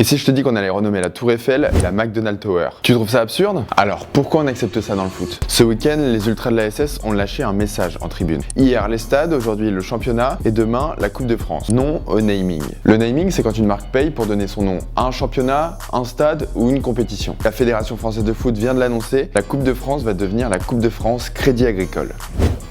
Et si je te dis qu'on allait renommer la Tour Eiffel la McDonald's Tower, tu trouves ça absurde? Alors pourquoi on accepte ça dans le foot? Ce week-end, les ultras de la SS ont lâché un message en tribune. Hier les stades, aujourd'hui le championnat et demain la Coupe de France. Non au naming. Le naming, c'est quand une marque paye pour donner son nom à un championnat, un stade ou une compétition. La Fédération française de foot vient de l'annoncer, la Coupe de France va devenir la Coupe de France Crédit Agricole.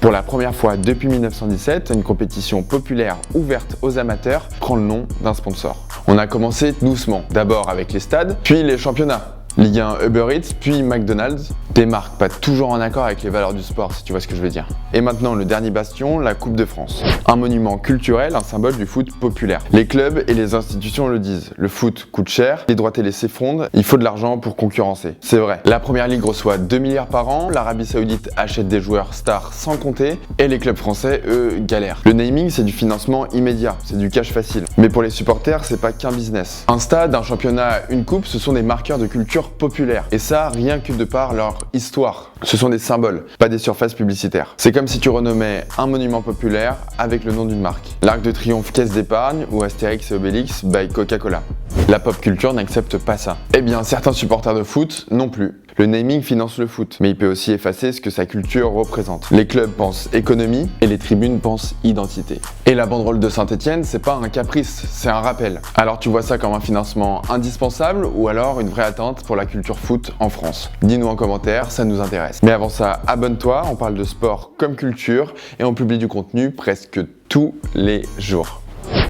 Pour la première fois depuis 1917, une compétition populaire ouverte aux amateurs prend le nom d'un sponsor. On a commencé doucement, d'abord avec les stades, puis les championnats. Ligue 1, Uber Eats, puis McDonald's. Des marques pas toujours en accord avec les valeurs du sport, si tu vois ce que je veux dire. Et maintenant, le dernier bastion, la Coupe de France. Un monument culturel, un symbole du foot populaire. Les clubs et les institutions le disent. Le foot coûte cher, les droits télé s'effondrent, il faut de l'argent pour concurrencer. C'est vrai. La Première Ligue reçoit 2 milliards par an, l'Arabie Saoudite achète des joueurs stars sans compter, et les clubs français, eux, galèrent. Le naming, c'est du financement immédiat, c'est du cash facile. Mais pour les supporters, c'est pas qu'un business. Un stade, un championnat, une coupe, ce sont des marqueurs de culture populaire. Et ça, rien que de par leur histoire. Ce sont des symboles, pas des surfaces publicitaires. C'est comme si tu renommais un monument populaire avec le nom d'une marque. L'Arc de Triomphe Caisse d'épargne ou Astérix et Obélix by Coca-Cola. La pop culture n'accepte pas ça. Eh bien, certains supporters de foot non plus. Le naming finance le foot, mais il peut aussi effacer ce que sa culture représente. Les clubs pensent économie et les tribunes pensent identité. Et la banderole de Saint-Etienne, c'est pas un caprice, c'est un rappel. Alors tu vois ça comme un financement indispensable ou alors une vraie attente pour la culture foot en France? Dis-nous en commentaire, ça nous intéresse. Mais avant ça, abonne-toi, on parle de sport comme culture et on publie du contenu presque tous les jours.